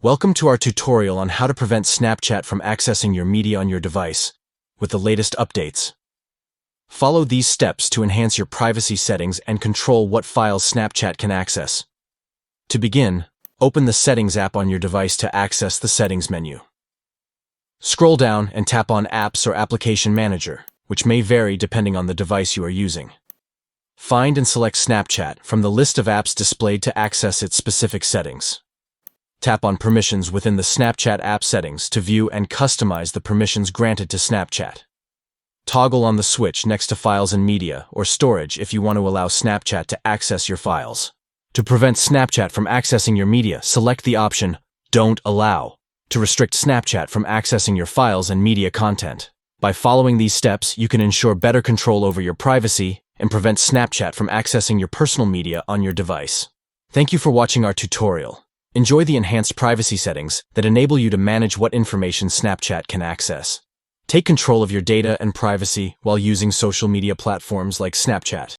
Welcome to our tutorial on how to prevent Snapchat from accessing your media on your device with the latest updates. Follow these steps to enhance your privacy settings and control what files Snapchat can access. To begin, open the Settings app on your device to access the Settings menu. Scroll down and tap on Apps or Application Manager, which may vary depending on the device you are using. Find and select Snapchat from the list of apps displayed to access its specific settings. Tap on Permissions within the Snapchat app settings to view and customize the permissions granted to Snapchat. Toggle on the switch next to Files and Media or Storage if you want to allow Snapchat to access your files. To prevent Snapchat from accessing your media, select the option Don't Allow to restrict Snapchat from accessing your files and media content. By following these steps, you can ensure better control over your privacy and prevent Snapchat from accessing your personal media on your device. Thank you for watching our tutorial. Enjoy the enhanced privacy settings that enable you to manage what information Snapchat can access. Take control of your data and privacy while using social media platforms like Snapchat.